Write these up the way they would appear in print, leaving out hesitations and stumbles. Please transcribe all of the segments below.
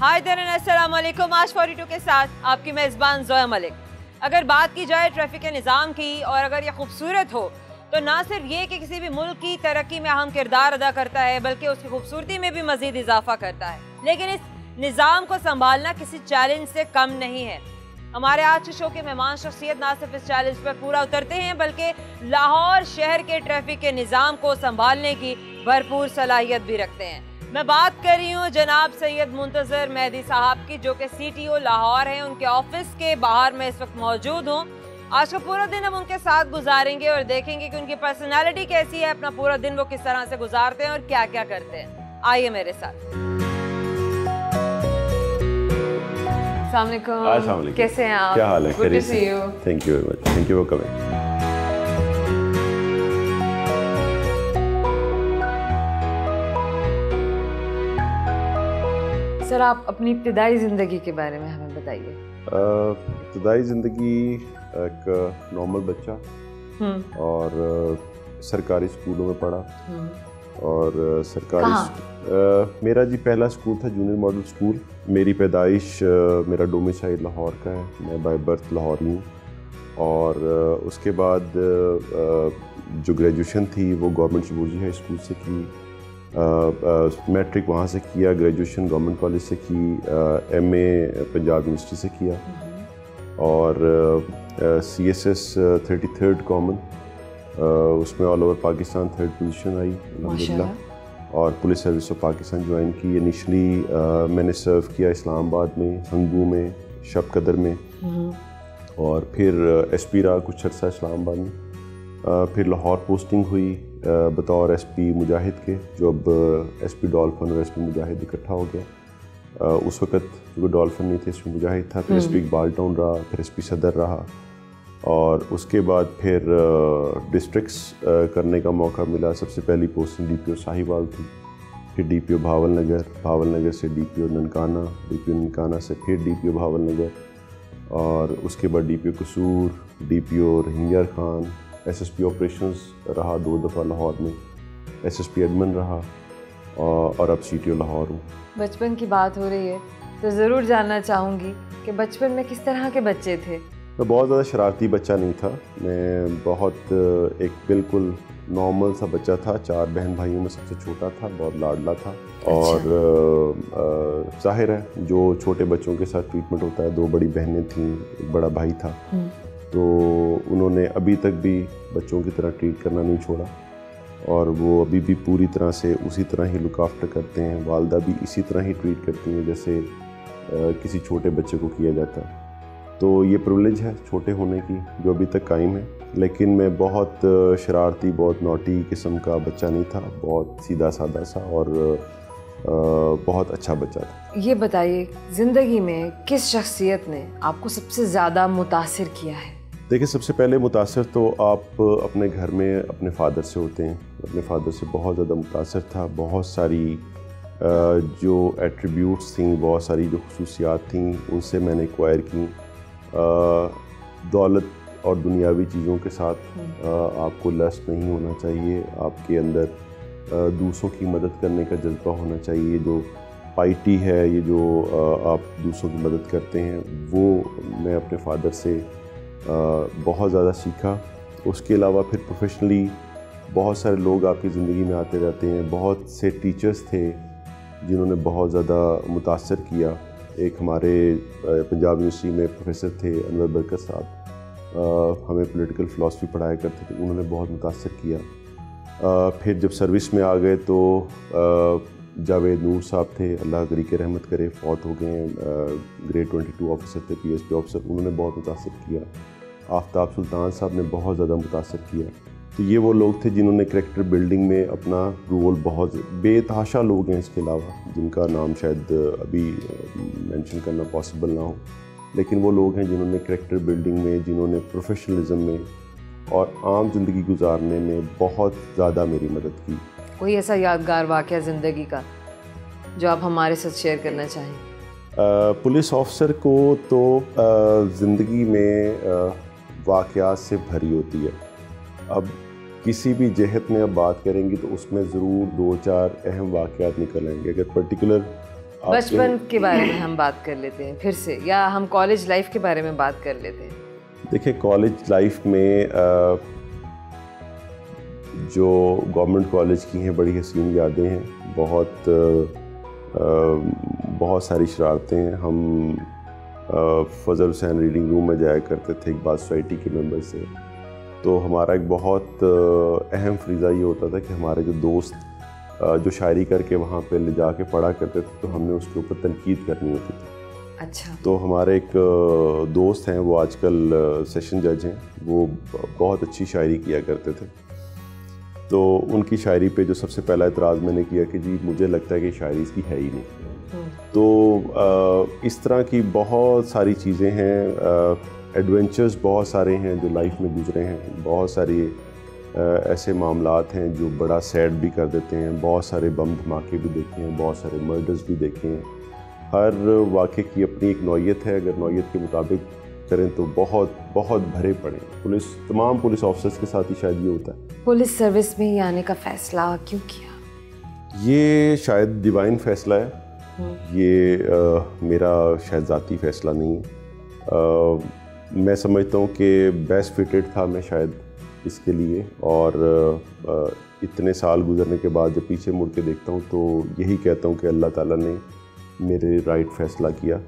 हाय then अस्सलाम वालेकुम। आज 42 के साथ आपकी मेज़बान ज़ोया मलिक। अगर बात की जाए ट्रैफिक के निज़ाम की और अगर ये खूबसूरत हो तो ना सिर्फ ये कि किसी भी मुल्क की तरक्की में अहम किरदार अदा करता है बल्कि उसकी खूबसूरती में भी मज़ीद इजाफा करता है। लेकिन इस निज़ाम को संभालना किसी चैलेंज से कम नहीं है। हमारे आज के शो के मेहमान शख्सियत ना सिर्फ इस चैलेंज पर पूरा उतरते हैं बल्कि लाहौर शहर के ट्रैफिक के निज़ाम को संभालने की भरपूर सलाहियत भी रखते हैं। मैं बात कर रही हूँ जनाब सैयद मुंतज़र मेहदी साहब की, जो कि CTO लाहौर हैं। उनके ऑफिस के बाहर मैं इस वक्त मौजूद हूँ। आज का पूरा दिन हम उनके साथ गुजारेंगे और देखेंगे कि उनकी पर्सनालिटी कैसी है, अपना पूरा दिन वो किस तरह से गुजारते हैं और क्या क्या करते हैं। आइए मेरे साथ। अस्सलाम वालेकुम, कैसे हैं आप? क्या हाल है? Good to see you. Thank you very much. Thank you for coming. Sir, आप अपनी इब्तिदाई ज़िंदगी के बारे में हमें बताइए। इब्तिदाई ज़िंदगी एक नॉर्मल बच्चा और सरकारी स्कूलों में पढ़ा और सरकारी मेरा जी पहला स्कूल था जूनियर मॉडल स्कूल। मेरी पैदाइश मेरा डोमिसाइल लाहौर का है, मैं बाय बर्थ लाहौरी हूँ। और उसके बाद जो ग्रेजुएशन थी वो गवर्नमेंट शबूजी हाई स्कूल से की, मैट्रिक वहाँ से किया, ग्रेजुएशन गवर्नमेंट कॉलेज से की, MA पंजाब यूनिवर्सिटी से किया और CSS 33rd कॉमन, उसमें all over Pakistan 3rd position आई अल्हम्दुलिल्लाह। और police service of Pakistan join की। इनिशली मैंने सर्व किया इस्लामाबाद में, हंगू में, शब कदर में और फिर SP रहा कुछ अर्सा इस्लामाबाद में। फिर लाहौर पोस्टिंग हुई बतौर SP मुजाहिद के, जो अब SP डॉल्फिन और SP मुजाहिद इकट्ठा हो गया। उस वक़्त जो डॉल्फिन नहीं थे, SP मुजाहिद था। फिर SP इकबाल टाउन रहा, फिर SP सदर रहा और उसके बाद फिर डिस्ट्रिक्ट्स करने का मौका मिला। सबसे पहली पोस्टिंग DPO साहिवाल थी, फिर DPO भावल नगर से DPO ननकाना, DPO ननकाना से फिर DPO भावल नगर और उसके बाद DPO कसूर, DPO रहिंगर खान, SSP ऑपरेशंस रहा 2 दफ़ा लाहौर में, SSP एडमिन रहा और अब CTO लाहौर हूँ। बचपन की बात हो रही है तो ज़रूर जानना चाहूँगी कि बचपन में किस तरह के बच्चे थे? मैं बहुत ज़्यादा शरारती बच्चा नहीं था। मैं बहुत एक बिल्कुल नॉर्मल सा बच्चा था। 4 बहन भाइयों में सबसे छोटा था, बहुत लाडला था। और जाहिर है जो छोटे बच्चों के साथ ट्रीटमेंट होता है, 2 बड़ी बहनें थीं, एक बड़ा भाई था, तो उन्होंने अभी तक भी बच्चों की तरह ट्रीट करना नहीं छोड़ा और वो अभी भी पूरी तरह से उसी तरह ही लुक आफ्टर करते हैं। वालदा भी इसी तरह ही ट्रीट करती हैं जैसे किसी छोटे बच्चे को किया जाता है। तो ये प्रिविलेज है छोटे होने की जो अभी तक कायम है। लेकिन मैं बहुत शरारती, बहुत नॉटी किस्म का बच्चा नहीं था, बहुत सीधा साधा सा और बहुत अच्छा बच्चा था। ये बताइए ज़िंदगी में किस शख्सियत ने आपको सबसे ज़्यादा मुतासिर किया है? देखिए, सबसे पहले मुतासिर तो आप अपने घर में अपने फ़ादर से होते हैं। अपने फ़ादर से बहुत ज़्यादा मुतासिर था। बहुत सारी जो एट्रीब्यूट्स थी, बहुत सारी जो खुसूसियात थी, उनसे मैंने एक्वायर की। दौलत और दुनियावी चीज़ों के साथ आपको लस्ट नहीं होना चाहिए। आपके अंदर दूसरों की मदद करने का जज्बा होना चाहिए। जो पाइटी है, ये जो आप दूसरों की मदद करते हैं, वो मैं अपने फ़ादर से बहुत ज़्यादा सीखा। उसके अलावा फिर प्रोफेशनली बहुत सारे लोग आपकी ज़िंदगी में आते रहते हैं। बहुत से टीचर्स थे जिन्होंने बहुत ज़्यादा मुतासर किया। एक हमारे पंजाब यूनिवर्सिटी में प्रोफेसर थे अनवर बरकत साहब, हमें पॉलिटिकल फ़िलासफ़ी पढ़ाया करते थे, उन्होंने बहुत मुतासर किया। फिर जब सर्विस में आ गए तो जावेद नूर साहब थे, अल्लाह गरी के रहमत करे, फौत हो गए हैं। ग्रेड 22 ऑफिसर थे, PSP ऑफिसर, उन्होंने बहुत मुतासर किया। आफ्ताब सुल्तान साहब ने बहुत ज़्यादा मुतासर किया। तो ये वो लोग थे जिन्होंने करैक्टर बिल्डिंग में अपना रोल, बहुत बेतहाशा लोग हैं इसके अलावा जिनका नाम शायद अभी मेंशन करना पॉसिबल ना हो, लेकिन वो लोग हैं जिन्होंने करैक्टर बिल्डिंग में, जिन्होंने प्रोफेशनलिज्म में और आम ज़िंदगी गुजारने में बहुत ज़्यादा मेरी मदद की। कोई ऐसा यादगार वाक़या ज़िंदगी का जो आप हमारे साथ शेयर करना चाहें? पुलिस ऑफिसर को तो ज़िंदगी में वाक़यात से भरी होती है। अब किसी भी जहत में अब बात करेंगे तो उसमें ज़रूर 2-4 अहम वाक़यात निकल आएंगे। अगर पर्टिकुलर बचपन के बारे में हम बात कर लेते हैं फिर से, या हम कॉलेज लाइफ के बारे में बात कर लेते हैं। देखिए, कॉलेज लाइफ में जो गवर्नमेंट कॉलेज की हैं बड़ी हसीन यादें हैं, बहुत सारी शरारतें हैं। हम फजल हुसैन रीडिंग रूम में जाया करते थे इकबाल सोसाइटी के मेंबर से, तो हमारा एक बहुत अहम फरीज़ा ये होता था कि हमारे जो दोस्त जो शायरी करके वहाँ पे ले जा के पढ़ा करते थे, तो हमने उसके ऊपर तनकीद करनी होती थी। अच्छा। तो हमारे एक दोस्त हैं, वो आजकल सेशन जज हैं, वो बहुत अच्छी शायरी किया करते थे। तो उनकी शायरी पे जो सबसे पहला एतराज़ मैंने किया कि जी मुझे लगता है कि शायरी इसकी है ही नहीं। तो इस तरह की बहुत सारी चीज़ें हैं, एडवेंचर्स बहुत सारे हैं जो लाइफ में गुजरे हैं, बहुत सारी ऐसे मामलात हैं जो बड़ा सैड भी कर देते हैं, बहुत सारे बम धमाके भी देखे हैं, बहुत सारे मर्डर्स भी देखे हैं। हर वाक़े की अपनी एक नौयत है, अगर नौयत के मुताबिक करें तो बहुत बहुत भरे पड़े। तमाम पुलिस ऑफिसर्स के साथ ही शायद ये होता है। पुलिस सर्विस में आने का फ़ैसला क्यों किया? ये शायद डिवाइन फ़ैसला है, ये मेरा शायद ज़ाती फ़ैसला नहीं है। मैं समझता हूँ कि बेस्ट फिटेड था मैं शायद इसके लिए, और इतने साल गुजरने के बाद जब पीछे मुड़ के देखता हूँ तो यही कहता हूँ कि अल्लाह ताला ने मेरे राइट फ़ैसला किया।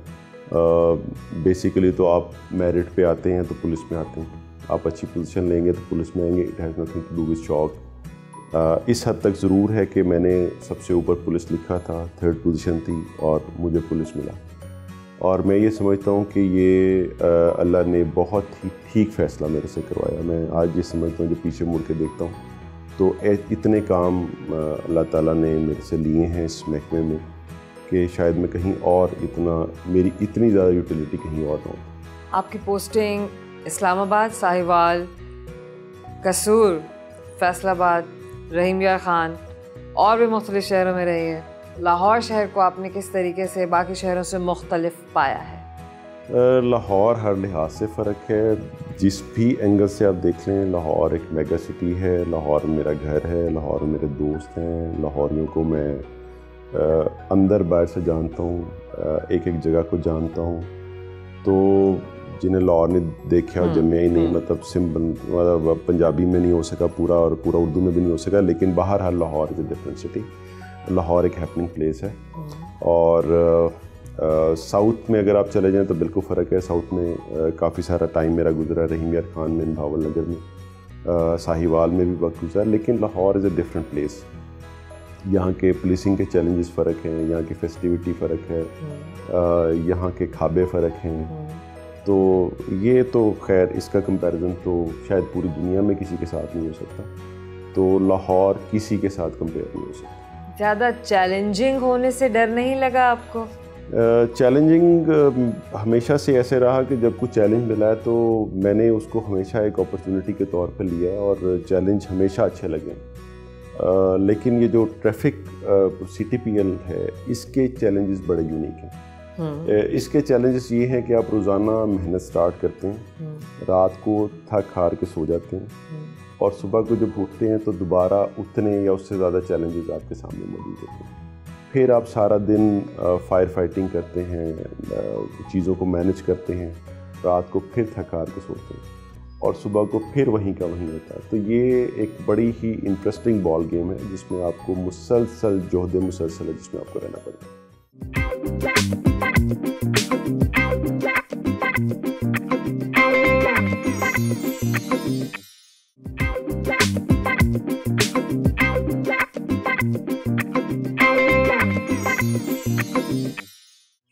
बेसिकली तो आप मेरिट पे आते हैं तो पुलिस में आते हैं, आप अच्छी पोजीशन लेंगे तो पुलिस में आएंगे। It has nothing to do with शौक। इस हद तक ज़रूर है कि मैंने सबसे ऊपर पुलिस लिखा था, 3rd पोजीशन थी और मुझे पुलिस मिला, और मैं ये समझता हूँ कि ये अल्लाह ने बहुत ही ठीक फ़ैसला मेरे से करवाया। मैं आज ये समझता हूँ जब पीछे मुड़ के देखता हूँ तो इतने काम अल्लाह ताला ने मेरे से लिए हैं इस महकमे में कि शायद मैं कहीं और मेरी इतनी ज़्यादा यूटिलिटी कहीं और ना हो। आपकी पोस्टिंग इस्लामाबाद, साहिवाल, कसूर, फैसलाबाद, रहीम यार ख़ान और भी मुख्तलिफ़ शहरों में रही है। लाहौर शहर को आपने किस तरीके से बाकी शहरों से मुख्तलिफ पाया है? लाहौर हर लिहाज से फ़र्क है, जिस भी एंगल से आप देख लें। लाहौर एक मेगा सिटी है, लाहौर मेरा घर है, लाहौर मेरे दोस्त हैं, लाहौरियों को मैं अंदर बाहर से जानता हूँ, एक एक जगह को जानता हूँ। तो जिन्हें लाहौर ने देखा और जमया ही नहीं, मतलब पंजाबी में नहीं हो सका पूरा, और पूरा उर्दू में भी नहीं हो सका, लेकिन बाहर हर Lahore is a different city. Lahore एक हैपनिंग प्लेस है। और साउथ में अगर आप चले जाएं तो बिल्कुल फ़र्क है। साउथ में काफ़ी सारा टाइम मेरा गुजरा, रहीम यार ख़ान में, भावल नगर में, साहिवाल में भी वक्त गुजरा, लेकिन Lahore is a different place. यहाँ के पुलिसिंग के चैलेंजेस फ़र्क हैं, यहाँ की फेस्टिविटी फ़र्क है, यहाँ के खाबे फ़र्क हैं। तो ये तो खैर इसका कंपैरिजन तो शायद पूरी दुनिया में किसी के साथ नहीं हो सकता, तो लाहौर किसी के साथ कंपेयर नहीं हो सकता। ज़्यादा चैलेंजिंग होने से डर नहीं लगा आपको? चैलेंजिंग हमेशा से ऐसे रहा कि जब कुछ चैलेंज मिला है तो मैंने उसको हमेशा एक अपॉर्चुनिटी के तौर पर लिया है, और चैलेंज हमेशा अच्छे लगे। लेकिन ये जो ट्रैफिक CTPL है, इसके चैलेंजेस बड़े यूनिक हैं। इसके चैलेंजेस ये हैं कि आप रोज़ाना मेहनत स्टार्ट करते हैं, रात को थक हार के सो जाते हैं, और सुबह को जब उठते हैं तो दोबारा उतने या उससे ज़्यादा चैलेंजेस आपके सामने मौजूद होते हैं। फिर आप सारा दिन फायर फाइटिंग करते हैं, चीज़ों को मैनेज करते हैं, रात को फिर थक हार के सोते हैं, और सुबह को फिर वहीं का वहीं होता है। तो ये एक बड़ी ही इंटरेस्टिंग बॉल गेम है जिसमें आपको मुसलसल जोहद मुसलसल है, जिसमें आपको रहना पड़ता है।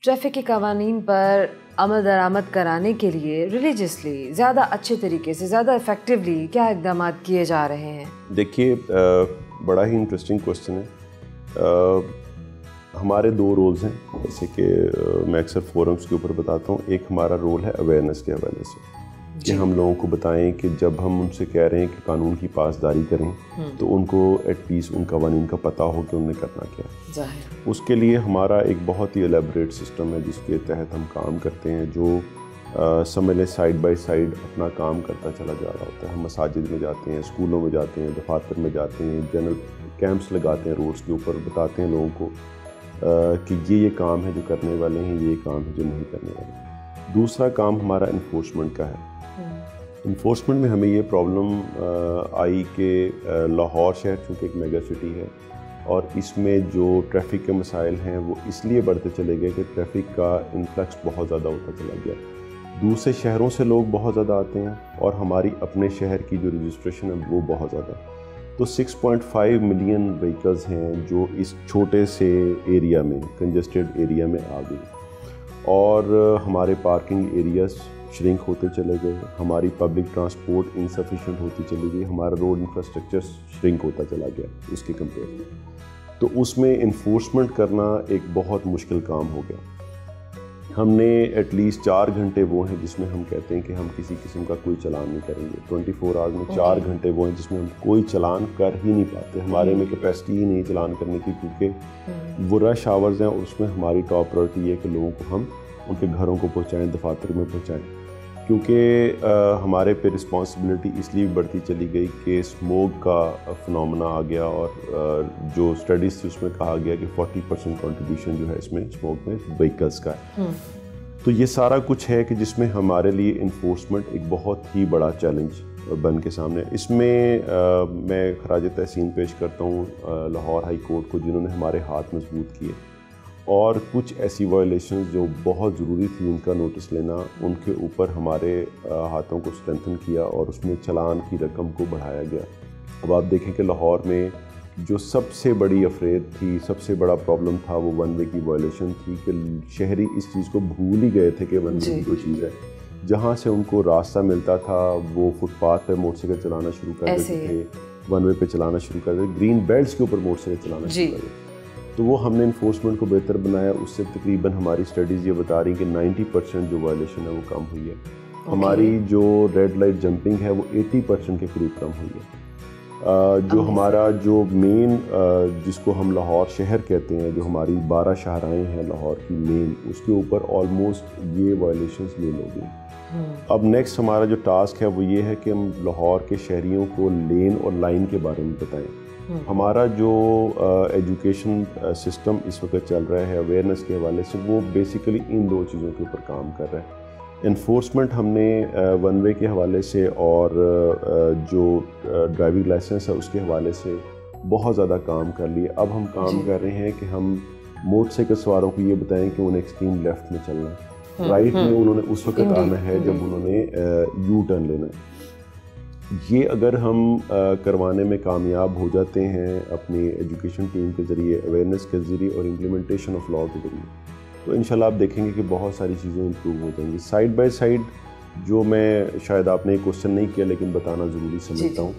ट्रैफिक के कवानीन पर अमल दरामद कराने के लिए रिलीजियसली ज़्यादा अच्छे तरीके से, ज़्यादा इफ़ेक्टिवली क्या इक़दाम किए जा रहे हैं? देखिए, बड़ा ही इंटरेस्टिंग क्वेश्चन है। हमारे 2 रोल्स हैं, जैसे कि मैं अक्सर फोरम्स के ऊपर बताता हूँ। एक हमारा रोल है अवेयरनेस के हवाले से, कि हम लोगों को बताएं कि जब हम उनसे कह रहे हैं कि कानून की पासदारी करें तो उनको एटलीस्ट उनका कानून का पता हो कि उन्हें करना क्या है। उसके लिए हमारा एक बहुत ही एलेबरेट सिस्टम है जिसके तहत हम काम करते हैं, जो समझ लें साइड बाय साइड अपना काम करता चला जा रहा होता है। हम मसाजिद में जाते हैं, स्कूलों में जाते हैं, दफातर में जाते हैं, जनरल कैंप्स लगाते हैं रोड्स के ऊपर, बताते हैं लोगों को कि ये काम है जो करने वाले हैं, ये काम है जो नहीं करने वाले। दूसरा काम हमारा इन्फोर्समेंट का है। इन्फोर्समेंट में हमें ये प्रॉब्लम आई कि लाहौर शहर चूँकि एक मेगा सिटी है और इसमें जो ट्रैफिक के मसाइल हैं वो इसलिए बढ़ते चले गए कि ट्रैफिक का इन्फ्लक्स बहुत ज़्यादा होता चला गया। दूसरे शहरों से लोग बहुत ज़्यादा आते हैं और हमारी अपने शहर की जो रजिस्ट्रेशन है वो बहुत ज़्यादा। तो 6.5 मिलियन व्हीकल्स हैं जो इस छोटे से एरिया में, कंजेस्टेड एरिया में आ गए और हमारे पार्किंग एरियाज श्रिंक होते चले गए, हमारी पब्लिक ट्रांसपोर्ट इनसफिशिएंट होती चली गई, हमारा रोड इंफ्रास्ट्रक्चर श्रिंक होता चला गया उसके कंपेयर में। तो उसमें इन्फोर्समेंट करना एक बहुत मुश्किल काम हो गया। हमने एटलीस्ट 4 घंटे वो हैं जिसमें हम कहते हैं कि हम किसी किस्म का कोई चालान नहीं करेंगे। 24 आवर्स में 4 घंटे वो हैं जिसमें हम कोई चालान कर ही नहीं पाते। हमारे में कैपेसिटी ही नहीं चालान करने की, क्योंकि वो रश आवर्स हैं और उसमें हमारी टॉप प्रायोरिटी है कि लोगों को हम उनके घरों को पहुँचाएँ, दफातर में पहुँचाएँ। क्योंकि हमारे पे रिस्पॉन्सिबिलिटी इसलिए बढ़ती चली गई कि स्मोक का फिनोमेना आ गया और जो स्टडीज़ थी उसमें कहा गया कि 40% कंट्रीब्यूशन जो है इसमें स्मोक में व्हीकल्स का है। तो ये सारा कुछ है कि जिसमें हमारे लिए इन्फोर्समेंट एक बहुत ही बड़ा चैलेंज बन के सामने। इसमें मैं खराज तहसीन पेश करता हूँ लाहौर हाई कोर्ट को, जिन्होंने हमारे हाथ मजबूत किए और कुछ ऐसी वायलेशंस जो बहुत ज़रूरी थी उनका नोटिस लेना, उनके ऊपर हमारे हाथों को स्ट्रेंथन किया और उसमें चालान की रकम को बढ़ाया गया। अब आप देखें कि लाहौर में जो सबसे बड़ी अफरेद थी, सबसे बड़ा प्रॉब्लम था, वो वन वे की वायलेशन थी कि शहरी इस चीज़ को भूल ही गए थे कि वन वे की कोई चीज़ है। जहाँ से उनको रास्ता मिलता था वो फुटपाथ पर मोटरसाइकिल चलाना शुरू कर देते थे, वन वे पे चलाना शुरू कर देते, ग्रीन बेल्ट्स के ऊपर मोटरसाइकिल चलाना शुरू कर देते। तो वो हमने इन्फोर्समेंट को बेहतर बनाया। उससे तकरीबन हमारी स्टडीज़ ये बता रही कि 90% जो वायलेशन है वो कम हुई है। हमारी जो रेड लाइट जंपिंग है वो 80% के करीब कम हुई है। जो हमारा जो मेन जिसको हम लाहौर शहर कहते हैं, जो हमारी 12 शाहराएँ हैं लाहौर की मेन, उसके ऊपर ऑलमोस्ट ये वायलेशंस ले लोगे। अब नेक्स्ट हमारा जो टास्क है वो ये है कि हम लाहौर के शहरियों को लेन और लाइन के बारे में बताएं। हमारा जो एजुकेशन सिस्टम इस वक्त चल रहा है अवेयरनेस के हवाले से, वो बेसिकली इन 2 चीज़ों के ऊपर काम कर रहा है। इन्फोर्समेंट हमने वन वे के हवाले से और जो ड्राइविंग लाइसेंस है उसके हवाले से बहुत ज़्यादा काम कर लिए। अब हम काम कर रहे हैं कि हम मोटरसाइकिल सवारों को ये बताएं कि उन्हें एक्सट्रीम लेफ़्ट में चलना है, राइट में उन्होंने उस वक्त आना है जब उन्होंने यू टर्न लेना है। ये अगर हम करवाने में कामयाब हो जाते हैं अपनी एजुकेशन टीम के ज़रिए, अवेयरनेस के ज़रिए और इम्प्लीमेंटेशन ऑफ लॉ के ज़रिए, तो इंशाल्लाह आप देखेंगे कि बहुत सारी चीज़ें इम्प्रूव हो जाएंगी। साइड बाय साइड जो मैं शायद आपने क्वेश्चन नहीं किया लेकिन बताना ज़रूरी समझता हूँ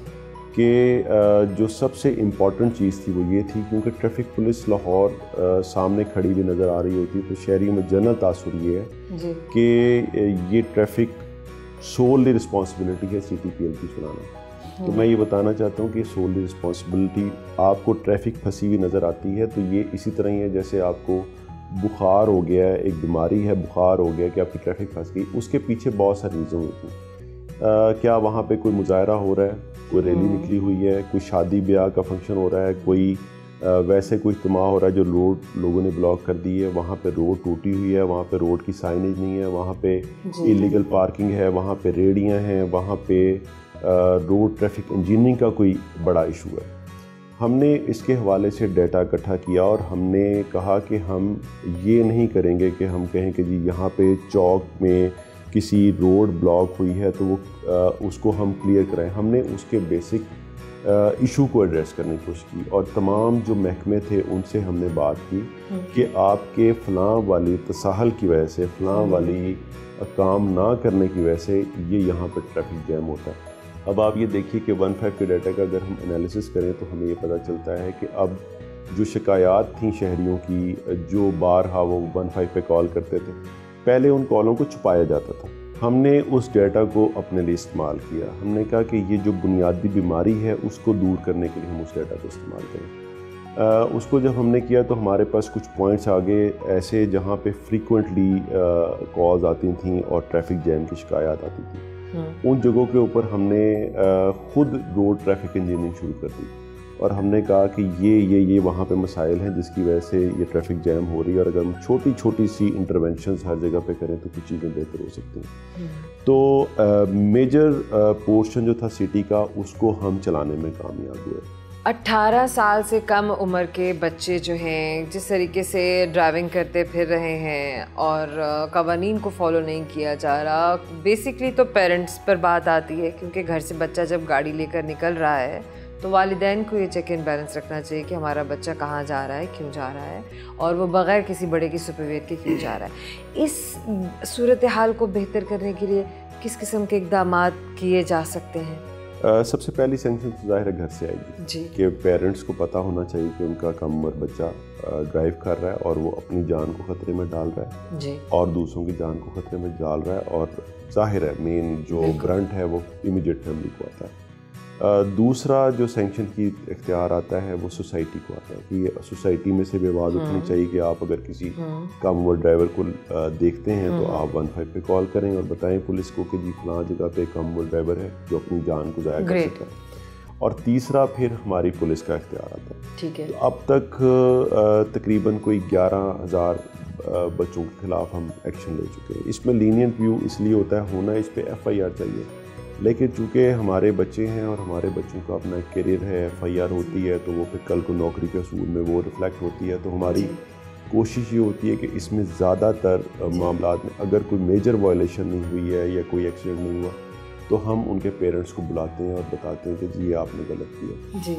कि जो सबसे इम्पॉर्टेंट चीज़ थी वो ये थी, क्योंकि ट्रैफिक पुलिस लाहौर सामने खड़ी हुई नज़र आ रही होती है, तो शहरियों में जनरल तासुर ये है कि ये ट्रैफिक सोलली रिस्पॉन्सिबिलिटी है CTPL की चलाना। तो मैं ये बताना चाहता हूँ कि सोलली रिस्पॉन्सिबिलिटी, आपको ट्रैफिक फंसी हुई नज़र आती है तो ये इसी तरह ही है जैसे आपको बुखार हो गया है, एक बीमारी है, बुखार हो गया कि आपकी ट्रैफिक फंस गई, उसके पीछे बहुत सारी रीज़न होती हैं। क्या वहाँ पे कोई मुजाहरा हो रहा है, कोई रैली निकली हुई है, कोई शादी ब्याह का फंक्शन हो रहा है, कोई वैसे कोई इज्तिमा हो रहा है जो रोड लोगों ने ब्लॉक कर दी है, वहाँ पे रोड टूटी हुई है, वहाँ पे रोड की साइनेज नहीं है, वहाँ पे इलीगल पार्किंग है, वहाँ पे रेडियाँ हैं, वहाँ पे रोड ट्रैफिक इंजीनियरिंग का कोई बड़ा इशू है। हमने इसके हवाले से डेटा इकट्ठा किया और हमने कहा कि हम ये नहीं करेंगे कि हम कहें कि जी यहाँ पे चौक में किसी रोड ब्लॉक हुई है तो वो उसको हम क्लियर कराएं। हमने उसके बेसिक इशू को एड्रेस करने की कोशिश की और तमाम जो महकमे थे उनसे हमने बात की कि आपके फ़लाँ वाली तसाहल की वजह से, फ़लाँ वाली काम ना करने की वजह से ये यहाँ पर ट्रैफिक जैम होता है। अब आप ये देखिए कि 15 के डाटा का अगर हम एनालिसिस करें तो हमें ये पता चलता है कि अब जो शिकायत थी शहरियों की, जो बारहा वो 15 पे कॉल करते थे, पहले उन कॉलों को छुपाया जाता था। हमने उस डाटा को अपने लिए इस्तेमाल किया। हमने कहा कि ये जो बुनियादी बीमारी है उसको दूर करने के लिए हम उस डाटा को इस्तेमाल करें। उसको जब हमने किया तो हमारे पास कुछ पॉइंट्स आ गए ऐसे जहाँ पे फ्रीक्वेंटली कॉल्स आती थीं और ट्रैफिक जैम की शिकायत आती थी। उन जगहों के ऊपर हमने खुद रोड ट्रैफिक इंजीनियरिंग शुरू कर दी और हमने कहा कि ये वहाँ पे मसाइल हैं जिसकी वजह से ये ट्रैफिक जैम हो रही है और अगर हम छोटी छोटी सी इंटरवेंशंस हर जगह पे करें तो कुछ चीज़ें बेहतर हो सकती हैं। तो मेजर पोर्शन जो था सिटी का उसको हम चलाने में कामयाब हुए। 18 साल से कम उम्र के बच्चे जो हैं जिस तरीके से ड्राइविंग करते फिर रहे हैं और कवानीन को फॉलो नहीं किया जा रहा, बेसिकली तो पेरेंट्स पर बात आती है क्योंकि घर से बच्चा जब गाड़ी लेकर निकल रहा है तो वालिदैन को ये चेक एंड बैलेंस रखना चाहिए कि हमारा बच्चा कहाँ जा रहा है, क्यों जा रहा है और वो बग़ैर किसी बड़े की सुपरविजन के क्यों जा रहा है। इस सूरत हाल को बेहतर करने के लिए किस किस्म के इक़दामात किए जा सकते हैं? सबसे पहली सैंक्शन तो ज़ाहिर है घर से आएगी जी कि पेरेंट्स को पता होना चाहिए कि उनका कम उम्र बच्चा ड्राइव कर रहा है और वो अपनी जान को ख़तरे में डाल रहा है जी और दूसरों की जान को ख़तरे में डाल रहा है और ज़ाहिर है मेन जो ग्रंट है वो इमीडिएट फैमिली को आता है। दूसरा जो सैंक्शन की इख्तियार आता है वो सोसाइटी को आता है कि सोसाइटी में से भी आवाज़ उठनी चाहिए कि आप अगर किसी कम उम्र ड्राइवर को देखते हैं तो आप 15 पे कॉल करें और बताएं पुलिस को कि जी फलां जगह पे कम उम्र ड्राइवर है जो अपनी जान को ज़ाया कर सकता है। और तीसरा फिर हमारी पुलिस का इख्तियार आता है। ठीक है। तो अब तक तकरीबन कोई 11,000 बच्चों के खिलाफ हम एक्शन ले चुके हैं। इसमें लीनियंट व्यू इसलिए होता है, होना इस पर FIR चाहिए, लेकिन चूँकि हमारे बच्चे हैं और हमारे बच्चों का अपना करियर है, FIR होती है तो वो फिर कल को नौकरी के असूल में वो रिफ्लेक्ट होती है। तो हमारी कोशिश ये होती है कि इसमें ज़्यादातर मामलात में अगर कोई मेजर वायलेशन नहीं हुई है या कोई एक्सीडेंट नहीं हुआ तो हम उनके पेरेंट्स को बुलाते हैं और बताते हैं कि जी ये आपने गलत किया जी।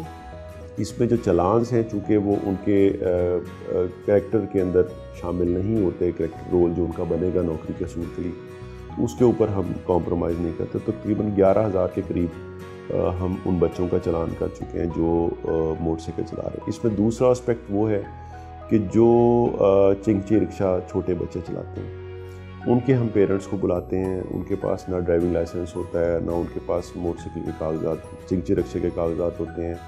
इसमें जो चलान्स हैं चूँकि वो उनके कैरेक्टर के अंदर शामिल नहीं होते, कैरेक्टर रोल जो उनका बनेगा नौकरी के असूल के लिए, उसके ऊपर हम कॉम्प्रोमाइज़ नहीं करते। तो तकरीबन 11,000 के करीब हम उन बच्चों का चलान कर चुके हैं जो मोटरसाइकिल चला रहे हैं। इसमें दूसरा एस्पेक्ट वो है कि जो चिंगची रिक्शा छोटे बच्चे चलाते हैं उनके हम पेरेंट्स को बुलाते हैं। उनके पास ना ड्राइविंग लाइसेंस होता है, ना उनके पास मोटरसाइकिल के कागजात, चिंगची रिक्शे के कागजात होते हैं,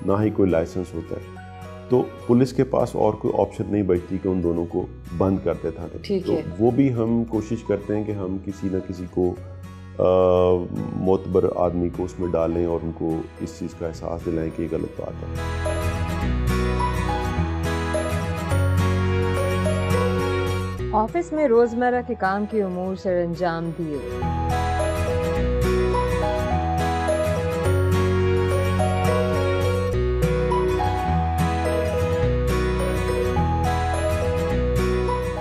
ना ही कोई लाइसेंस होता है। तो पुलिस के पास और कोई ऑप्शन नहीं बचती कि उन दोनों को बंद कर दे थाने। तो वो भी हम कोशिश करते हैं कि हम किसी न किसी को मोतबर आदमी को उसमें डालें और उनको इस चीज़ का एहसास दिलाएं कि ये गलत बात है। ऑफिस में रोज़मर्रा के काम के उमूर सरअंजाम दिए।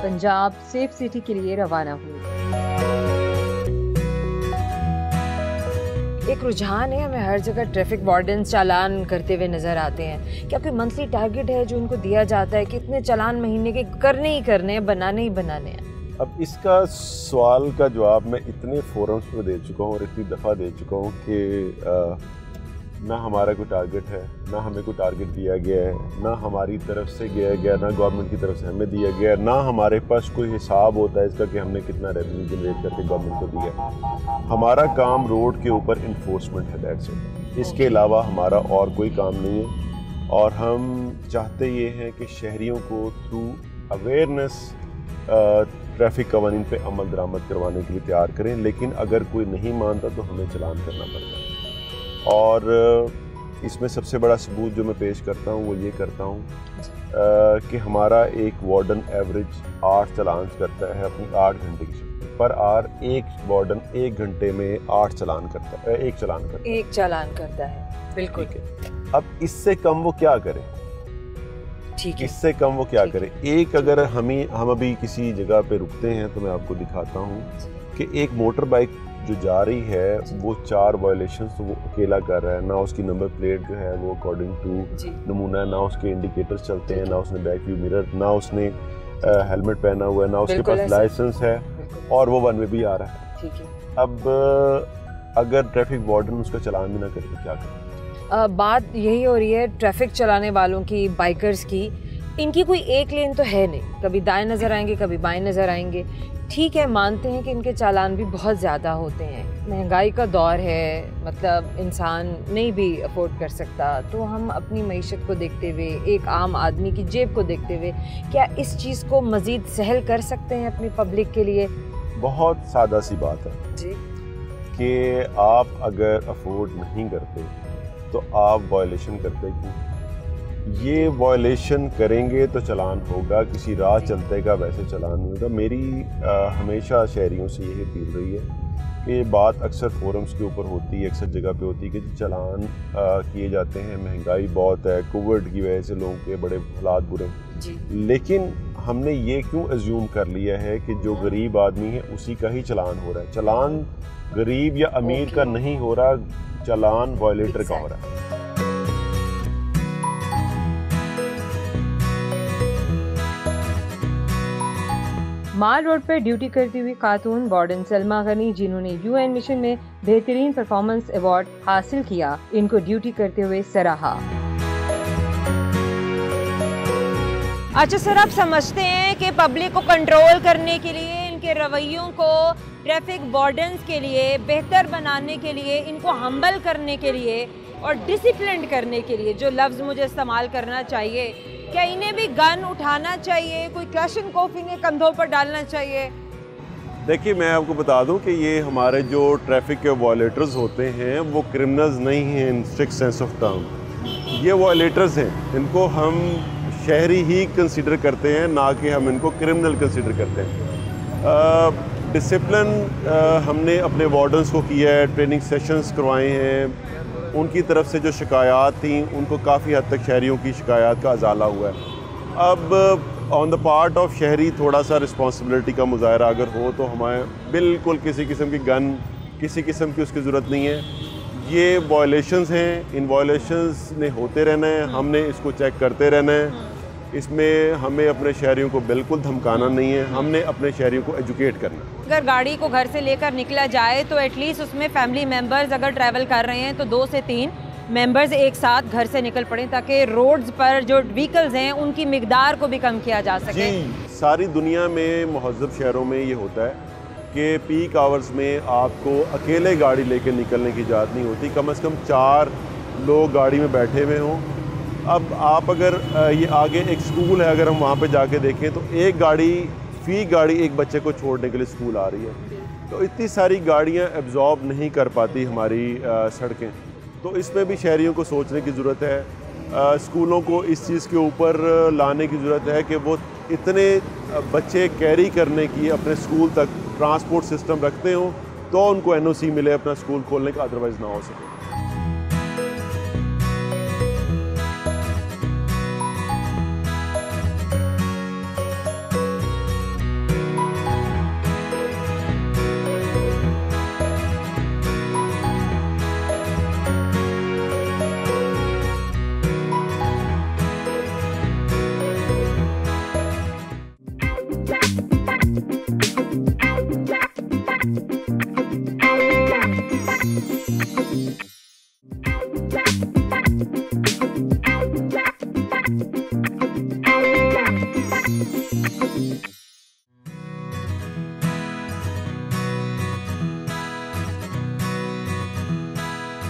पंजाब सेफ सिटी के लिए रवाना हुई। एक रुझान है, हमें हर जगह ट्रैफिक वार्डन चालान करते हुए नजर आते हैं। क्या कोई मंथली टारगेट है जो उनको दिया जाता है कि इतने चालान महीने के करने ही करने हैं, बनाने ही बनाने हैं? अब इसका सवाल का जवाब मैं इतने फोरम्स पे दे चुका हूँ और इतनी दफ़ा दे चुका हूँ कि ना हमारा कोई टारगेट है, ना हमें कोई टारगेट दिया गया है, ना हमारी तरफ से दिया गया, ना गवर्नमेंट की तरफ से हमें दिया गया, ना हमारे पास कोई हिसाब होता है इसका कि हमने कितना रेवेन्यू जनरेट करके गवर्नमेंट को दिया। हमारा काम रोड के ऊपर इन्फोर्समेंट है, दैट्स इट। इसके अलावा हमारा और कोई काम नहीं है और हम चाहते ये हैं कि शहरियों को थ्रू अवेयरनेस ट्रैफिक कवानीन पे अमल दरामद करवाने के लिए तैयार करें। लेकिन अगर कोई नहीं मानता तो हमें चलान करना पड़ता है। और इसमें सबसे बड़ा सबूत जो मैं पेश करता हूँ वो ये करता हूँ कि हमारा एक वार्डन एवरेज 8 चलान करता है अपनी 8 घंटे की शिफ्ट पर आर। एक वार्डन 1 घंटे में 8 चलान करता है, एक चालान करता है। बिल्कुल। अब इससे कम वो क्या करे? ठीक है। इससे कम वो क्या करे। एक अगर हम अभी किसी जगह पे रुकते हैं तो मैं आपको दिखाता हूँ कि एक मोटर बाइक जो जा रही है वो 4 वायलेशन तो वो अकेला कर रहा है, ना उसकी नंबर प्लेट जो है वो अकॉर्डिंग टू नमूना, ना उसके इंडिकेटर्स चलते हैं, ना उसने बैक व्यू मिरर, ना उसने हेलमेट पहना हुआ है, ना उसके पास लाइसेंस है, और वो वन वे भी आ रहा है। ठीक है। अब अगर ट्रैफिक वार्डन उसका चालान भी ना करे तो क्या करे? बात यही हो रही है ट्रैफिक चलाने वालों की, बाइकर्स की, इनकी कोई एक लेन तो है नहीं, कभी दाएं नज़र आएंगे कभी बाएं नज़र आएंगे। ठीक है, मानते हैं कि इनके चालान भी बहुत ज़्यादा होते हैं, महंगाई का दौर है, मतलब इंसान नहीं भी अफोर्ड कर सकता, तो हम अपनी मईशत को देखते हुए, एक आम आदमी की जेब को देखते हुए क्या इस चीज़ को मज़ीद सहल कर सकते हैं अपनी पब्लिक के लिए? बहुत सादा सी बात है जी कि आप अगर अफोर्ड नहीं करते तो आप वायलेशन करते क्यों? ये वायलेशन करेंगे तो चालान होगा, किसी राह चलते का वैसे चालान नहीं होगा। मेरी हमेशा शहरियों से यही अपील रही है कि बात अक्सर फोरम्स के ऊपर होती है, अक्सर जगह पे होती है कि चालान किए जाते हैं, महंगाई बहुत है, कोविड की वजह से लोगों के बड़े हालात बुरे हैं, लेकिन हमने ये क्यों अज्यूम कर लिया है कि जो गरीब आदमी है उसी का ही चालान हो रहा है। चालान गरीब या अमीर का नहीं हो रहा, चालान वायलेटर का हो रहा है। माल रोड पर ड्यूटी करती हुई खातून वार्डन सलमा गनी, जिन्होंने यूएन मिशन में बेहतरीन परफॉर्मेंस अवार्ड हासिल किया, इनको ड्यूटी करते हुए सराहा। अच्छा सर, आप समझते हैं कि पब्लिक को कंट्रोल करने के लिए, इनके रवैयों को ट्रैफिक वार्डन्स के लिए बेहतर बनाने के लिए, इनको हम्बल करने के लिए और डिसिप्लिन करने के लिए जो लफ्ज़ मुझे इस्तेमाल करना चाहिए, क्या इन्हें भी गन उठाना चाहिए, कोई क्लैशनकोफ इन्हें कंधों पर डालना चाहिए? देखिए, मैं आपको बता दूं कि ये हमारे जो ट्रैफिक के वायलेटर्स होते हैं वो क्रिमिनल्स नहीं हैं इन स्ट्रिक्ट सेंस ऑफ टर्म। ये वायलेटर्स हैं, इनको हम शहरी ही कंसिडर करते हैं, ना कि हम इनको क्रिमिनल कंसिडर करते हैं। डिसिप्लिन हमने अपने वार्डन्स को किया है, ट्रेनिंग सेशंस करवाए हैं, उनकी तरफ से जो शिकायत थी उनको काफ़ी हद तक शहरियों की शिकायत का अजाला हुआ है। अब ऑन द पार्ट ऑफ शहरी थोड़ा सा रिस्पॉन्सिबिलिटी का मुजाहरा अगर हो तो हमें बिल्कुल किसी किस्म की गन, किसी किस्म की उसकी ज़रूरत नहीं है। ये वायलेशंस हैं, इन वायलेशंस ने होते रहना है, हमने इसको चेक करते रहना है। इसमें हमें अपने शहरियों को बिल्कुल धमकाना नहीं है, हमने अपने शहरियों को एजुकेट करना है। अगर गाड़ी को घर से लेकर निकला जाए तो एटलीस्ट उसमें फैमिली मेंबर्स अगर ट्रैवल कर रहे हैं तो 2 से 3 मेंबर्स एक साथ घर से निकल पड़े, ताकि रोड्स पर जो व्हीकल्स हैं उनकी मिकदार को भी कम किया जा सके। जी, सारी दुनिया में मुहज़्ज़ब शहरों में ये होता है कि पीक आवर्स में आपको अकेले गाड़ी लेकर निकलने की इजाज़त नहीं होती, कम से कम 4 लोग गाड़ी में बैठे हुए हों। अब आप अगर ये आगे एक स्कूल है, अगर हम वहाँ पे जाके देखें तो एक गाड़ी फी गाड़ी एक बच्चे को छोड़ने के लिए स्कूल आ रही है, तो इतनी सारी गाड़ियाँ एब्जॉर्ब नहीं कर पाती हमारी सड़कें। तो इसमें भी शहरियों को सोचने की ज़रूरत है, स्कूलों को इस चीज़ के ऊपर लाने की ज़रूरत है कि वो इतने बच्चे कैरी करने की अपने स्कूल तक ट्रांसपोर्ट सिस्टम रखते हों तो उनको NOC मिले अपना स्कूल खोलने का, अदरवाइज़ ना हो सके।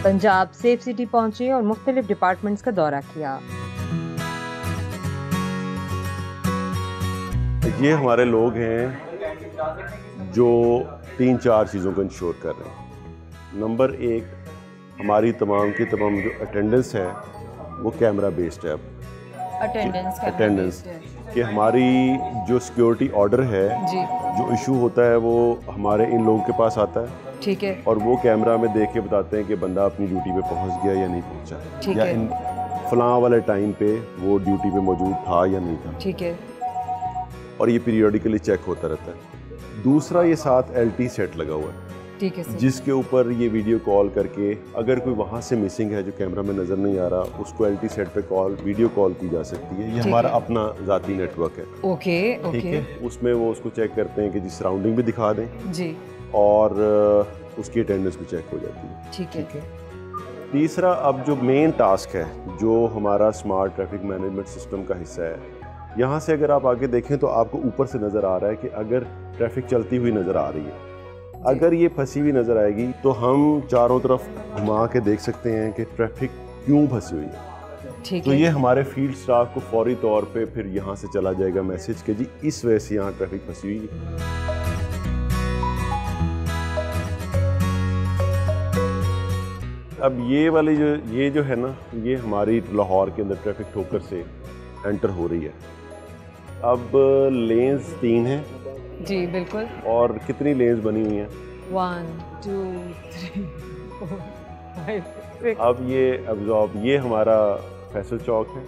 पंजाब सेफ सिटी पहुंचे और मुख्तलिफ डिपार्टमेंट्स का दौरा किया। ये हमारे लोग हैं जो 3-4 चीज़ों को इंश्योर कर रहे हैं। नंबर 1, हमारी तमाम की तमाम जो अटेंडेंस है वो कैमरा बेस्ड है। अब अटेंडेंस कि हमारी जो सिक्योरिटी ऑर्डर है जी, जो इशू होता है वो हमारे इन लोगों के पास आता है, ठीक है, और वो कैमरा में देख के बताते हैं कि बंदा अपनी ड्यूटी पे पहुंच गया या नहीं पहुंचा, या इन फलां वाले टाइम पे वो ड्यूटी पे मौजूद था या नहीं था। ठीक है। और ये पीरियडिकली चेक होता रहता है। दूसरा ये साथ LT सेट लगा हुआ है, ठीक है सर, जिसके ऊपर ये वीडियो कॉल करके अगर कोई वहाँ से मिसिंग है जो कैमरा में नज़र नहीं आ रहा, उसको LT सेट पे वीडियो कॉल की जा सकती है। ये हमारा अपना ज़ाती नेटवर्क है। ओके ठीक है, उसमें वो उसको चेक करते हैं कि जी सराउंडिंग भी दिखा दें जी, और उसकी अटेंडेंस भी चेक हो जाती है। ठीक है। तीसरा, अब जो मेन टास्क है जो हमारा स्मार्ट ट्रैफिक मैनेजमेंट सिस्टम का हिस्सा है, यहाँ से अगर आप आगे देखें तो आपको ऊपर से नज़र आ रहा है कि अगर ट्रैफिक चलती हुई नज़र आ रही है, अगर ये फंसी हुई नज़र आएगी तो हम चारों तरफ घुमा के देख सकते हैं कि ट्रैफिक क्यों फंसी हुई है। ठीक तो है। ये हमारे फील्ड स्टाफ को फौरी तौर पे फिर यहाँ से चला जाएगा मैसेज कि जी इस वजह से यहाँ ट्रैफिक फंसी हुई है। अब ये वाली जो है ना, ये हमारी लाहौर के अंदर ट्रैफिक ठोकर से एंटर हो रही है। अब लेन्स 3 हैं जी बिल्कुल। और कितनी लेन्स बनी हुई हैं? 1 2 3 4 5 6। अब ये हमारा फैसल चौक है,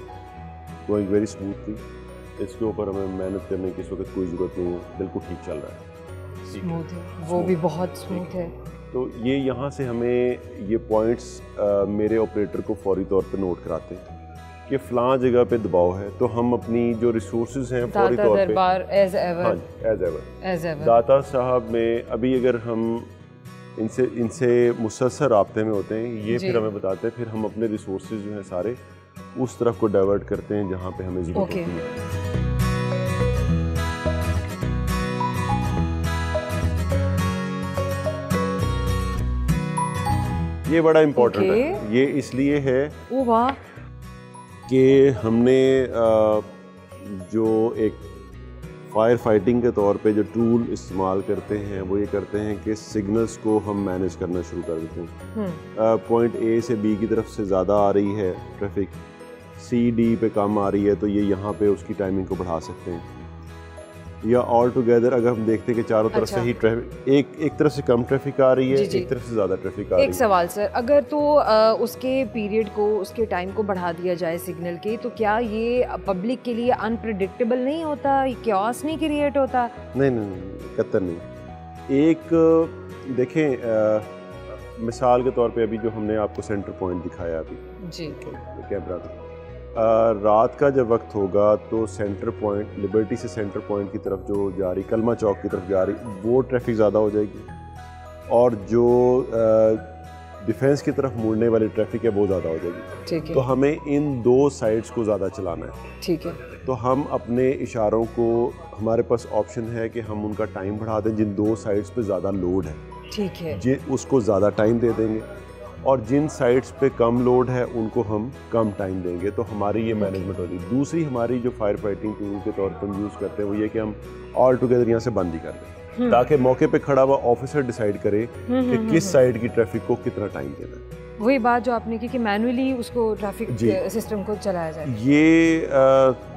गोइंग वेरी स्मूथली। इसके ऊपर हमें मेहनत करने की इस वक्त कोई ज़रूरत नहीं है, बिल्कुल ठीक चल रहा है, स्मूथ है, वो भी बहुत स्मूथ है। तो ये यहाँ से हमें ये पॉइंट्स मेरे ऑपरेटर को फौरी तौर पे नोट कराते हैं कि फ़लाँ जगह पे दबाव है, तो हम अपनी जो रिसोर्सेज हैं फौरी तौर पे एज एवर दाता साहब में अभी अगर हम इनसे मुसलसल राब्ते में होते हैं, ये फिर हमें बताते हैं, फिर हम अपने रिसोर्सेज जो हैं सारे उस तरफ को डाइवर्ट करते हैं जहाँ पे हमें ज़रूरत होती है। ये बड़ा इम्पोर्टेंट है, ये इसलिए है ओ वाह कि हमने जो एक फायर फाइटिंग के तौर पे जो टूल इस्तेमाल करते हैं वो ये करते हैं कि सिग्नल्स को हम मैनेज करना शुरू कर देते हैं। पॉइंट A से B की तरफ से ज़्यादा आ रही है ट्रैफिक, C D पे कम आ रही है, तो ये यहाँ पे उसकी टाइमिंग को बढ़ा सकते हैं। या ऑल टुगेदर अगर हम देखते हैं कि चारों तरफ से ही ट्रैफिक, एक तरफ से कम ट्रैफिक आ रही है, एक तरफ से ज़्यादा ट्रैफिक आ रही है। एक सवाल सर, अगर तो उसके पीरियड को, उसके टाइम को बढ़ा दिया जाए सिग्नल के, तो क्या ये पब्लिक के लिए अनप्रेडिक्टेबल नहीं होता, क्योस नहीं क्रिएट होता? नहीं, कतई नहीं। एक देखें, मिसाल के तौर पे अभी जो हमने आपको सेंटर पॉइंट दिखाया अभी जी कैमरा में, रात का जब वक्त होगा तो सेंटर पॉइंट, लिबर्टी से सेंटर पॉइंट की तरफ जो जा रही, कलमा चौक की तरफ जा रही, वो ट्रैफिक ज़्यादा हो जाएगी, और जो डिफेंस की तरफ मुड़ने वाली ट्रैफिक है वो ज़्यादा हो जाएगी। ठीक है। तो हमें इन दो साइड्स को ज़्यादा चलाना है। ठीक है। तो हम अपने इशारों को, हमारे पास ऑप्शन है कि हम उनका टाइम बढ़ा दें, जिन दो साइड्स पे ज़्यादा लोड है ठीक है, उसको ज़्यादा टाइम दे देंगे, और जिन साइट्स पे कम लोड है उनको हम कम टाइम देंगे। तो हमारी ये मैनेजमेंट होती है। दूसरी हमारी जो फायर फाइटिंग टूल के तौर पर यूज़ करते हैं वो ये कि हम ऑल टुगेदर यहाँ से बंद ही कर दें, ताकि मौके पे खड़ा हुआ ऑफिसर डिसाइड करे कि किस साइड की ट्रैफिक को कितना टाइम देना है। वही बात जो आपने की कि मैनुअली उसको ट्रैफिक सिस्टम को चलाया जाए। ये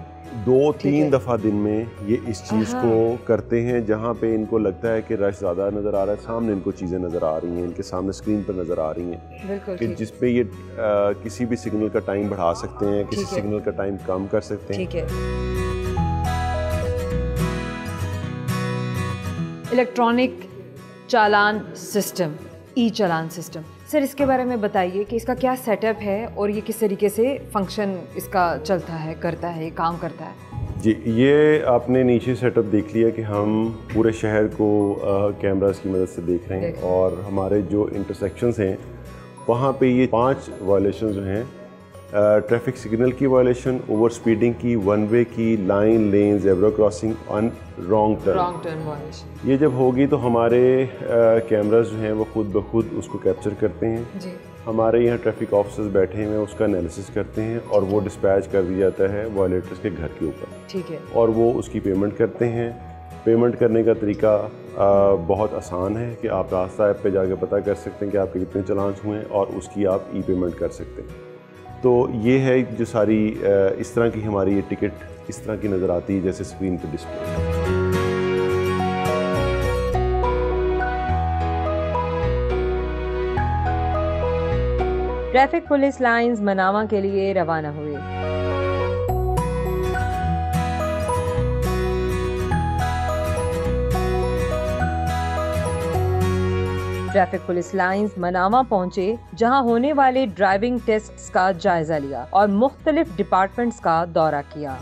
2-3 दफ़ा दिन में ये इस चीज़ को करते हैं, जहाँ पे इनको लगता है कि रश ज़्यादा नज़र आ रहा है, सामने इनको चीज़ें नज़र आ रही हैं, इनके सामने स्क्रीन पर नज़र आ रही हैं, कि जिस पे ये किसी भी सिग्नल का टाइम बढ़ा सकते हैं, किसी सिग्नल का टाइम कम कर सकते हैं। ठीक है। इलेक्ट्रॉनिक चालान सिस्टम, ई चालान सिस्टम, सर इसके बारे में बताइए कि इसका क्या सेटअप है और ये किस तरीके से फंक्शन इसका चलता है, करता है, काम करता है? जी, ये आपने नीचे सेटअप देख लिया कि हम पूरे शहर को कैमरास की मदद से देख रहे हैं, और हमारे जो इंटरसेक्शंस हैं वहाँ पे ये 5 वायलेशन जो हैं, ट्रैफिक सिग्नल की वायलेशन, ओवर स्पीडिंग की, वन वे की, लाइन, लेन, ज़ेब्रा क्रॉसिंग और रॉन्ग टर्न वायलेशन। ये जब होगी तो हमारे कैमरास जो हैं वो खुद ब खुद उसको कैप्चर करते हैं जी। हमारे यहाँ ट्रैफिक ऑफिसर्स बैठे हैं, उसका एनालिसिस करते हैं और वो डिस्पैच कर दिया जाता है वायलेटर्स के घर के ऊपर। ठीक है। और वो उसकी पेमेंट करते हैं। पेमेंट करने का तरीका बहुत आसान है कि आप रास्ता ऐप पे जाके पता कर सकते हैं कि आपके कितने चालान हुए हैं, और उसकी आप ई पेमेंट कर सकते हैं। तो ये है जो सारी इस तरह की हमारी ये टिकट इस तरह की नज़र आती है जैसे स्क्रीन पे display. Traffic police lines Manama के लिए रवाना हुए। ट्रैफिक पुलिस लाइंस मनामा पहुंचे, जहां होने वाले ड्राइविंग टेस्ट्स का जायजा लिया और मुख्तलिफ डिपार्टमेंट्स का दौरा किया।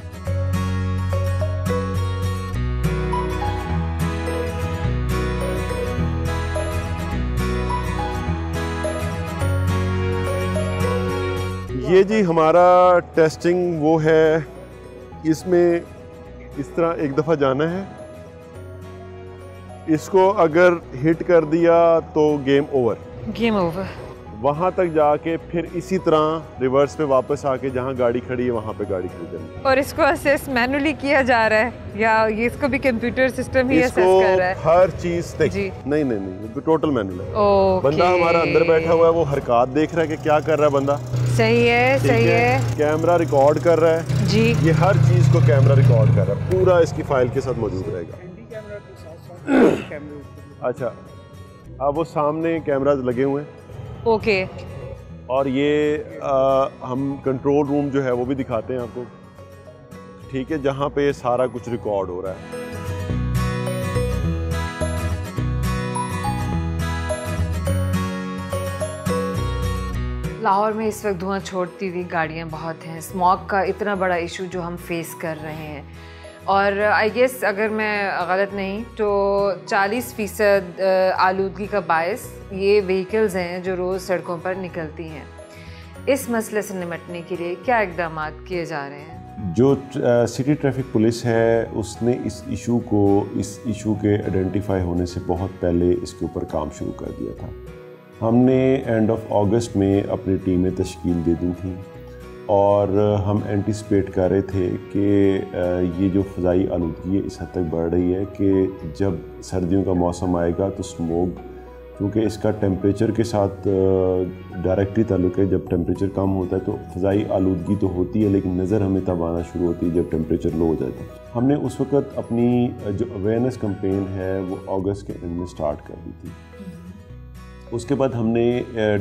ये जी हमारा टेस्टिंग वो है, इसमें इस तरह एक दफ़ा जाना है, इसको अगर हिट कर दिया तो गेम ओवर। वहाँ तक जाके फिर इसी तरह रिवर्स पे वापस आके जहाँ गाड़ी खड़ी है वहाँ पे गाड़ी खड़ी करनी है। और इसको असेस मैनुअली किया जा रहा है या ये इसको भी कंप्यूटर सिस्टम ही असेस कर रहा है? हर चीज नहीं तो टोटल मैनुअल है। बंदा हमारा अंदर बैठा हुआ है, वो हरकत देख रहा है कि क्या कर रहा है बंदा। सही है। कैमरा रिकॉर्ड कर रहा है जी, ये हर चीज को कैमरा रिकॉर्ड कर रहा है, पूरा इसकी फाइल के साथ मौजूद रहेगा। अच्छा, अब वो सामने कैमराज लगे हुए हैं। ओके। और ये हम कंट्रोल रूम जो है वो भी दिखाते हैं आपको, ठीक है, जहाँ पे सारा कुछ रिकॉर्ड हो रहा है। लाहौर में इस वक्त धुआं छोड़ती हुई गाड़ियाँ बहुत हैं, स्मॉग का इतना बड़ा इशू जो हम फेस कर रहे हैं, और आई गेस अगर मैं गलत नहीं तो 40% आलूदगी का बायस ये व्हीकल्स हैं जो रोज़ सड़कों पर निकलती हैं। इस मसले से निपटने के लिए क्या इकदाम किए जा रहे हैं? जो सिटी ट्रैफिक पुलिस है उसने इस इशू के आइडेंटिफाई होने से बहुत पहले इसके ऊपर काम शुरू कर दिया था। हमने एंड ऑफ अगस्त में अपनी टीमें तश्कील दे दी थी और हम एंटिसिपेट कर रहे थे कि ये जो फ़ज़ाई आलूदगी इस हद तक बढ़ रही है कि जब सर्दियों का मौसम आएगा तो स्मोग, क्योंकि इसका टेम्परेचर के साथ डायरेक्टली ताल्लुक़ है, जब टेम्परेचर कम होता है तो फ़ज़ाई आलूदगी तो होती है लेकिन नज़र हमें तब आना शुरू होती है जब टेम्परेचर लो हो जाता है। हमने उस वक़्त अपनी जो अवेयरनेस कैंपेन है वो अगस्त के एंड में स्टार्ट कर दी थी। उसके बाद हमने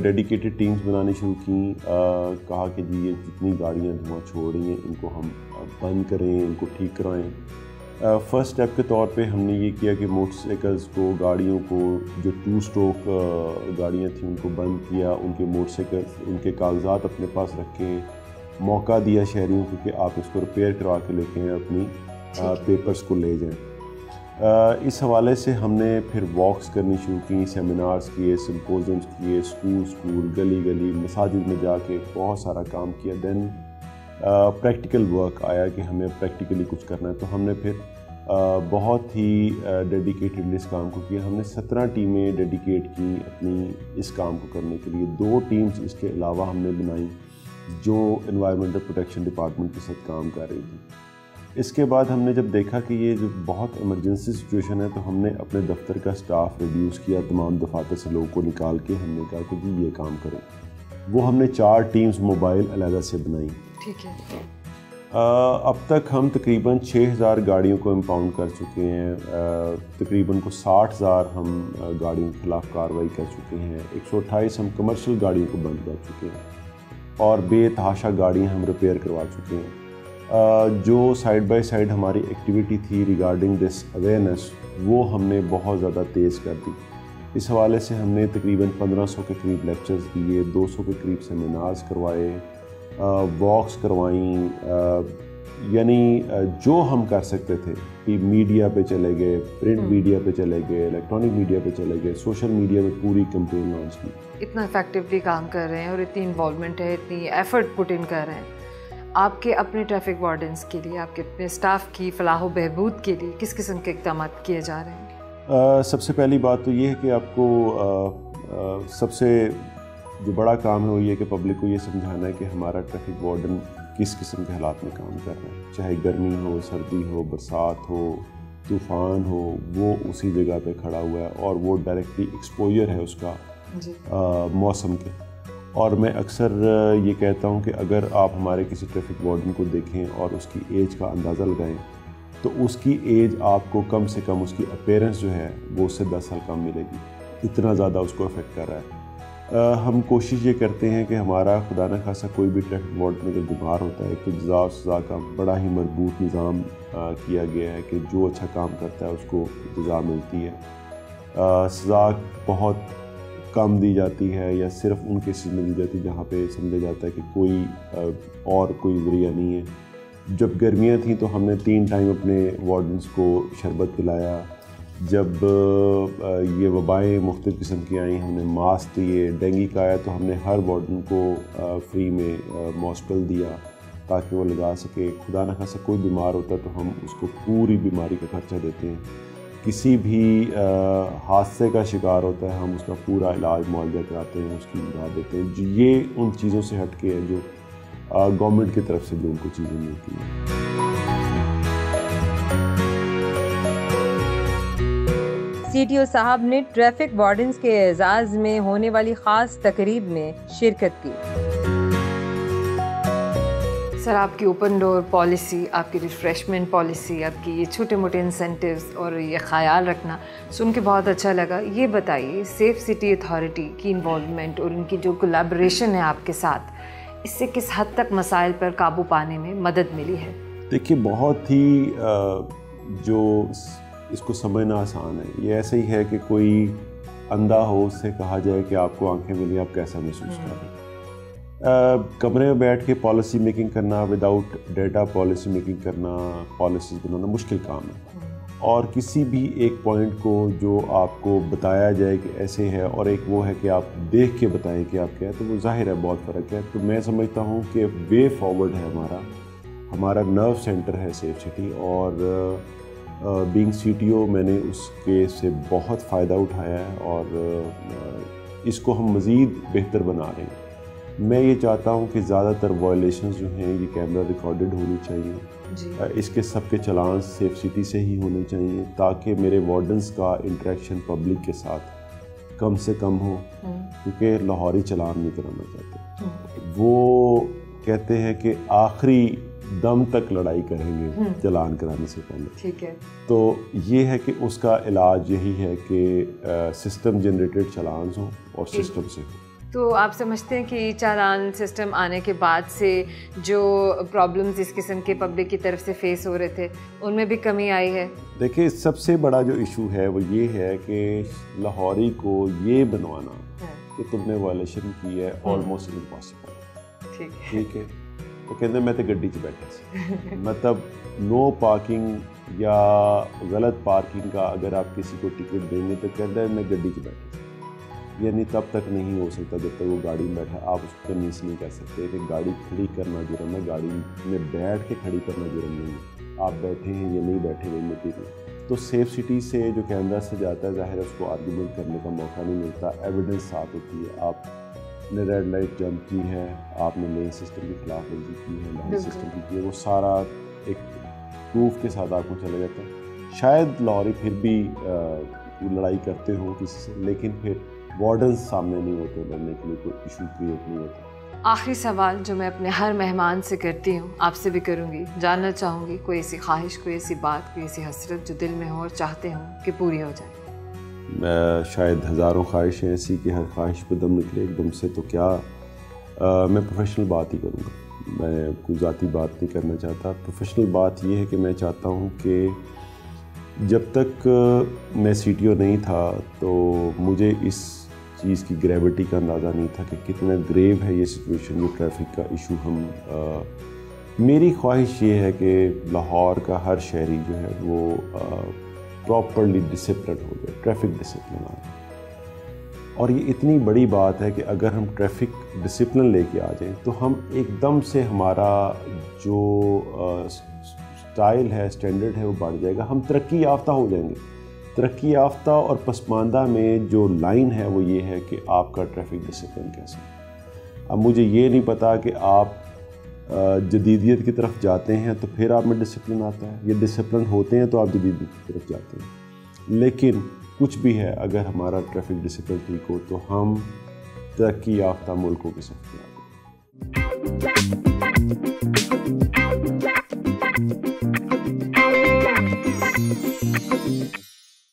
डेडिकेटेड टीम्स बनानी शुरू की, कहा कि जी ये जितनी गाड़ियाँ धुआं छोड़ रही हैं इनको हम बंद करें, इनको ठीक कराएं। फर्स्ट स्टेप के तौर पे हमने ये किया कि मोटरसाइकिल्स को, गाड़ियों को, जो 2 स्ट्रोक गाड़ियाँ थी उनको बंद किया, उनके मोटरसाइकिल, उनके कागजात अपने पास रखें, मौका दिया शहरियों को कि आप इसको रिपेयर करवा के लेके अपनी पेपर्स को ले जाएँ। इस हवाले से हमने फिर वॉक्स करनी शुरू की, सेमिनार्स किए, सिम्पोजियम्स किए, स्कूल गली गली मसाजिद में जाके बहुत सारा काम किया। देन प्रैक्टिकल वर्क आया कि हमें प्रैक्टिकली कुछ करना है, तो हमने फिर बहुत ही डेडिकेटेडली इस काम को किया। हमने 17 टीमें डेडिकेट की अपनी इस काम को करने के लिए। 2 टीम्स इसके अलावा हमने बनाई जो एनवायरमेंटल प्रोटेक्शन डिपार्टमेंट के साथ काम कर रही थी। इसके बाद हमने जब देखा कि ये जो बहुत इमरजेंसी सिचुएशन है तो हमने अपने दफ्तर का स्टाफ रिड्यूस किया, तमाम दफातर से लोगों को निकाल के हमने कहा कि जी ये काम करें। वो हमने 4 टीम्स मोबाइल अलग से बनाई। ठीक है। अब तक हम तकरीबन 6000 गाड़ियों को इम्पाउंड कर चुके हैं, तकरीबन को 60,000 हम गाड़ियों के खिलाफ कार्रवाई कर चुके हैं, 128 हम कमर्शियल गाड़ियों को बंद कर चुके हैं और बेतहाशा गाड़ियाँ हम रिपेयर करवा चुके हैं। जो साइड बाय साइड हमारी एक्टिविटी थी रिगार्डिंग दिस अवेयरनेस वो हमने बहुत ज़्यादा तेज़ कर दी। इस हवाले से हमने तकरीबन 1500 के करीब लेक्चर्स दिए, 200 के करीब सेमिनार्स करवाए, वॉक्स करवाई, यानी जो हम कर सकते थे कि मीडिया पे चले गए, प्रिंट मीडिया पे चले गए, इलेक्ट्रॉनिक मीडिया पे चले गए, सोशल मीडिया में पूरी कैंपेन लॉन्च की। इतना इफेक्टिवली काम कर रहे हैं और इतनी इन्वॉल्वमेंट है, इतनी एफर्ट पुट इन कर रहे हैं। आपके अपने ट्रैफिक वार्डन्स के लिए, आपके अपने स्टाफ की फलाह व बहबूद के लिए किस किस्म के इक़दाम किए जा रहे हैं? सबसे पहली बात तो ये है कि आपको सबसे जो बड़ा काम है वो ये कि पब्लिक को ये समझाना है कि हमारा ट्रैफिक वार्डन किस किस्म के हालात में काम कर रहा है, चाहे गर्मी हो, सर्दी हो, बरसात हो, तूफ़ान हो, वो उसी जगह पे खड़ा हुआ है और वो डायरेक्टली एक्सपोजर है उसका मौसम के। और मैं अक्सर ये कहता हूँ कि अगर आप हमारे किसी ट्रैफिक वार्डन को देखें और उसकी एज का अंदाज़ा लगाएं तो उसकी एज आपको कम से कम, उसकी अपीयरेंस जो है वो उससे 10 साल कम मिलेगी, इतना ज़्यादा उसको अफेक्ट कर रहा है। हम कोशिश ये करते हैं कि हमारा खुदा न खासा कोई भी ट्रैफिक वार्डन अगर बीमार होता है तो जज़ा और सज़ा का बड़ा ही मजबूत निज़ाम किया गया है कि जो अच्छा काम करता है उसको जज़ा मिलती है। सज़ा बहुत कम दी जाती है या सिर्फ उन केसेस में दी जाती है जहाँ पे समझा जाता है कि कोई ज़रिया नहीं है। जब गर्मियाँ थीं तो हमने 3 टाइम अपने वार्डन्स को शरबत पिलाया। जब ये वबाएँ मुख्तलिफ़ किस्म की आई हमने मास्क दिए। डेंगू का आया तो हमने हर वार्डन को फ्री में मॉस्टल दिया ताकि वो लगा सके। खुदा न खासा कोई बीमार होता तो हम उसको पूरी बीमारी का खर्चा देते हैं। किसी भी हादसे का शिकार होता है हम उसका पूरा इलाज मुआवजा कराते हैं, उसकी इमदाद देते हैं। ये उन चीज़ों से हट के है जो गवर्नमेंट की तरफ से जो उनको चीज़ें मिलती हैं। सीटीओ साहब ने ट्रैफिक वार्डन्स के एजाज़ में होने वाली ख़ास तकरीब में शिरकत की। सर, आपकी ओपन डोर पॉलिसी, आपकी रिफ्रेशमेंट पॉलिसी, आपकी ये छोटे मोटे इंसेंटिव्स और ये ख्याल रखना सुन के बहुत अच्छा लगा। ये बताइए, सेफ सिटी अथॉरिटी की इन्वॉल्वमेंट और उनकी जो कोलैबोरेशन है आपके साथ, इससे किस हद तक मसाइल पर काबू पाने में मदद मिली है? देखिए, बहुत ही जो इसको समझना आसान है। ये ऐसे ही है कि कोई अंधा हो, उससे कहा जाए कि आपको आंखें मिली, आप कैसा महसूस कर रहे हैं। कमरे में बैठ के पॉलिसी मेकिंग करना, विदाउट डेटा पॉलिसी मेकिंग करना, पॉलिसीज़ बनाना मुश्किल काम है। और किसी भी एक पॉइंट को जो आपको बताया जाए कि ऐसे है और एक वो है कि आप देख के बताएं कि आप क्या है, तो वो जाहिर है बहुत फ़र्क है। तो मैं समझता हूँ कि वे फॉरवर्ड है हमारा नर्व सेंटर है सेफ सिटी। और बीइंग सीटीओ मैंने उसके से बहुत फ़ायदा उठाया है और इसको हम मज़ीद बेहतर बना रहे हैं। मैं ये चाहता हूँ कि ज़्यादातर वायलेशंस जो हैं ये कैमरा रिकॉर्डेड होनी चाहिए। इसके सबके चलान सेफ सिटी से ही होने चाहिए ताकि मेरे वार्डन्स का इंटरेक्शन पब्लिक के साथ कम से कम हो, क्योंकि लाहौरी चलान नहीं कराना चाहते। वो कहते हैं कि आखिरी दम तक लड़ाई करेंगे चलान कराने से पहले। ठीक है। तो ये है कि उसका इलाज यही है कि सिस्टम जनरेटेड चलान हो और सिस्टम से हो। तो आप समझते हैं कि चालान सिस्टम आने के बाद से जो प्रॉब्लम्स इस किस्म के पब्लिक की तरफ से फेस हो रहे थे उनमें भी कमी आई है? देखिए, सबसे बड़ा जो इशू है वो ये है कि लाहौरी को ये बनवाना कि तुमने वायलेशन की है ऑलमोस्ट इम्पॉसिबल। ठीक है। तो कहते मैं तो गड्डी च बैठा मतलब नो पार्किंग या गलत पार्किंग का अगर आप किसी को टिकट देंगे तो कहते हैं मैं गड्डी च बैठा, यानी तब तक नहीं हो सकता जब तक वो गाड़ी में बैठा। आप उसको कन्विंस नहीं कर सकते कि गाड़ी खड़ी करना जुर्म है, गाड़ी में बैठ के खड़ी करना जुर्म नहीं है। आप बैठे हैं या नहीं बैठे हुए मटीरियल। तो सेफ सिटी से जो कैमरा से जाता है ज़ाहिर है उसको आर्गूमेंट करने का मौका नहीं मिलता, एविडेंस साथ होती है। आपने रेड लाइट जंप की है, आपने लेन सिस्टम की खिलाफ वर्जी की है, लाइन सिस्टम की है, वो सारा एक प्रूफ के साथ आपको चला जाता है। शायद लाहौरी फिर भी लड़ाई करते हो किसी से, लेकिन फिर वार्डन्स सामने नहीं होते, लड़ने के लिए कोई इशू क्रिएट नहीं होता। आखिरी सवाल जो मैं अपने हर मेहमान से करती हूँ, आपसे भी करूँगी, जानना चाहूँगी कोई ऐसी ख्वाहिश, कोई ऐसी बात, कोई ऐसी हसरत जो दिल में हो और चाहते हों कि पूरी हो जाए। शायद हज़ारों ख्वाहिशें ऐसी कि हर ख्वाहिश पे दम निकले एकदम से, तो क्या मैं प्रोफेशनल बात ही करूँगा। मैं कोई ज़ाती बात नहीं करना चाहता। प्रोफेशनल बात ये है कि मैं चाहता हूँ कि जब तक मैं सीटीओ नहीं था तो मुझे इस चीज़ की ग्रेविटी का अंदाज़ा नहीं था कि कितना ग्रेव है ये सिचुएशन, ये ट्रैफिक का इशू। मेरी ख्वाहिश ये है कि लाहौर का हर शहरी जो है वो प्रॉपरली डिसिप्लिन हो जाए, ट्रैफिक डिसिप्लिन आ जाए। और ये इतनी बड़ी बात है कि अगर हम ट्रैफिक डिसिप्लिन लेके आ जाएं तो हम एकदम से हमारा जो स्टाइल है, स्टैंडर्ड है, वो बढ़ जाएगा। हम तरक्की याफ्ता हो जाएंगे। तरक्की याफ्ता और पसमानदा में जो लाइन है वो ये है कि आपका ट्रैफिक डिसिप्लिन कैसा है। अब मुझे ये नहीं पता कि आप जदीदियत की तरफ जाते हैं तो फिर आप में डिसिप्लिन आता है, ये डिसिप्लिन होते हैं तो आप जदीदियत की तरफ जाते हैं। लेकिन कुछ भी है, अगर हमारा ट्रैफिक डिसिप्लिन ठीक हो तो हम तरक्की याफ्ता मुल्कों के साथ आते हैं।